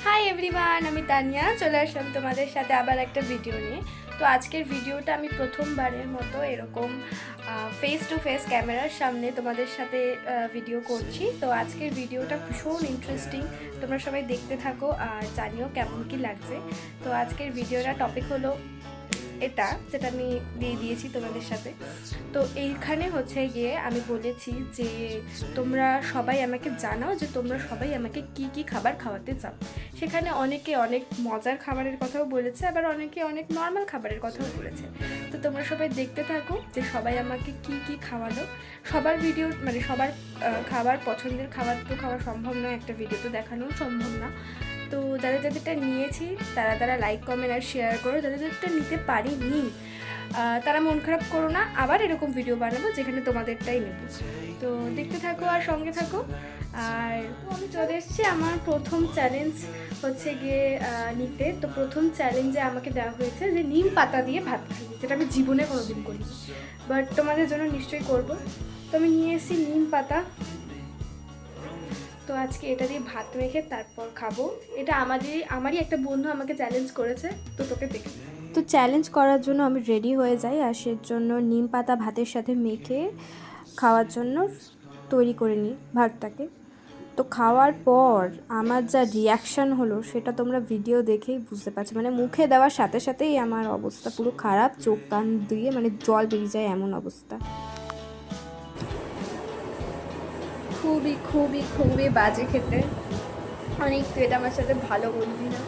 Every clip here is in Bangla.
হাই এভরিওয়ান, আমি তানিয়া চলে আসলাম তোমাদের সাথে আবার একটা ভিডিও নিয়ে। তো আজকের ভিডিওটা আমি প্রথমবারের মতো এরকম ফেস টু ফেস ক্যামেরার সামনে তোমাদের সাথে ভিডিও করছি। তো আজকের ভিডিওটা ভীষণ ইন্টারেস্টিং, তোমরা সবাই দেখতে থাকো আর জানিও কেমন কি লাগছে। তো আজকের ভিডিওটা টপিক হলো এটা, যেটা আমি দিয়ে দিয়েছি তোমাদের সাথে। তো এইখানে হচ্ছে গিয়ে আমি বলেছি যে তোমরা সবাই আমাকে জানাও যে তোমরা সবাই আমাকে কি কি খাবার খাওয়াতে চাও। সেখানে অনেকে অনেক মজার খাবারের কথাও বলেছে, আবার অনেকে অনেক নর্মাল খাবারের কথাও বলেছে। তো তোমরা সবাই দেখতে থাকো যে সবাই আমাকে কি কি খাওয়ালো। সবার ভিডিও মানে সবার খাবার পছন্দের খাবার তো খাওয়া সম্ভব নয়, একটা ভিডিও তো দেখানোও সম্ভব না। তো যাদের যাদেরটা নিয়েছি তারা লাইক কমেন্ট আর শেয়ার করো, যাদেরটা নিতে পারিনি তারা মন খারাপ করো না, আবার এরকম ভিডিও বানাবো যেখানে তোমাদেরটাই নেব। তো দেখতে থাকো আর সঙ্গে থাকো। আর আমি চলে এসেছি আমার প্রথম চ্যালেঞ্জ হচ্ছে গিয়ে নিতে। তো প্রথম চ্যালেঞ্জে আমাকে দেওয়া হয়েছে যে নিম পাতা দিয়ে ভাত খাবি, যেটা আমি জীবনে কোনোদিন করিনি, বাট তোমাদের জন্য নিশ্চয়ই করবো। তো আমি নিয়ে এসেছি নিম পাতা। তো আজকে এটা দিয়ে ভাত মেখে তারপর খাবো। এটা আমারই একটা বন্ধু আমাকে চ্যালেঞ্জ করেছে, তো তোকে দেখে। তো চ্যালেঞ্জ করার জন্য আমি রেডি হয়ে যাই, আর সেজন্য নিম পাতা ভাতের সাথে মেখে খাওয়ার জন্য তৈরি করে নিই ভাতটাকে। তো খাওয়ার পর আমার যা রিয়াকশান হলো সেটা তোমরা ভিডিও দেখেই বুঝতে পারছো। মানে মুখে দেওয়ার সাথে সাথেই আমার অবস্থা পুরো খারাপ, চোখ কান দিয়ে মানে জল বেরিয়ে যায় এমন অবস্থা। খুবই খুবই খুবই বাজে খেতে। অনেক তো এটা আমার সাথে ভালো বলবি না।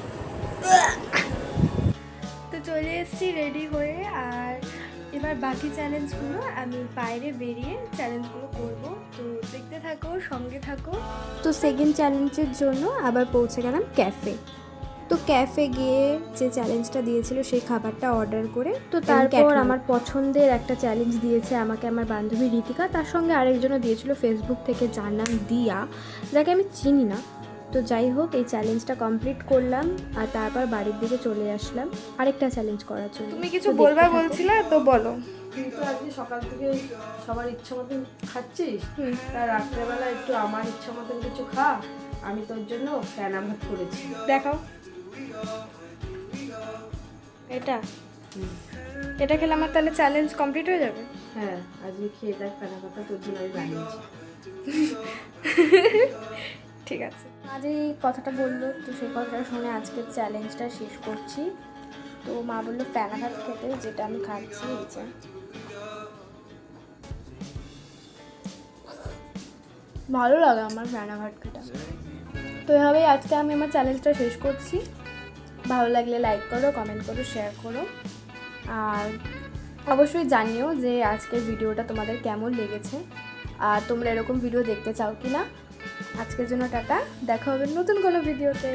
তো চলে এসেছি রেডি হয়ে, আর এবার বাকি চ্যালেঞ্জগুলো আমি বাইরে বেরিয়ে চ্যালেঞ্জগুলো করব। তো দেখতে থাকো, সঙ্গে থাকো। তো সেকেন্ড চ্যালেঞ্জের জন্য আবার পৌঁছে গেলাম ক্যাফে। তো ক্যাফে গিয়ে যে চ্যালেঞ্জটা দিয়েছিল সেই খাবারটা অর্ডার করে, তো তারপর আমার পছন্দের একটা চ্যালেঞ্জ দিয়েছে আমাকে আমার বান্ধবী রীতিকা, তার সঙ্গে আরেকজনও দিয়েছিল ফেসবুক থেকে, যার নাম দিয়া, যাকে আমি চিনি না। তো যাই হোক, এই চ্যালেঞ্জটা কমপ্লিট করলাম আর তারপর বাড়ির দিকে চলে আসলাম আরেকটা চ্যালেঞ্জ করার জন্য। তুমি কিছু বলবা বলছিলে, তো বলো। তুই তো আজকে সকাল থেকে সবার ইচ্ছা মতন খাচ্ছিস, তার রাত্রেবেলা একটু আমার ইচ্ছা মতন কিছু খা। আমি তোর জন্য ফেনা ভাত করেছি, দেখাও। এটা এটা খেলে আমার তাহলে চ্যালেঞ্জ কমপ্লিট হয়ে যাবে? হ্যাঁ, আজকে খেয়ে দেখ ফেনা ভাতটা তোর জন্য আমি বানিয়েছি। ঠিক আছে। আজ এই কথাটা বললো, তো সেই কথাটা শুনে আজকের চ্যালেঞ্জটা শেষ করছি। তো মা বললো ফেনা ভাত খেতে, যেটা আমি খাচ্ছি। এই যে ভালো লাগে আমার ফেনা ভাত খেতে। তো এভাবেই আজকে আমি আমার চ্যালেঞ্জটা শেষ করছি। ভালো লাগলে লাইক করো, কমেন্ট করো, শেয়ার করো, আর অবশ্যই জানিও যে আজকের ভিডিওটা তোমাদের কেমন লেগেছে, আর তোমরা এরকম ভিডিও দেখতে চাও কি না। আজকের জন্য টাটা, দেখা হবে নতুন কোনো ভিডিওতে।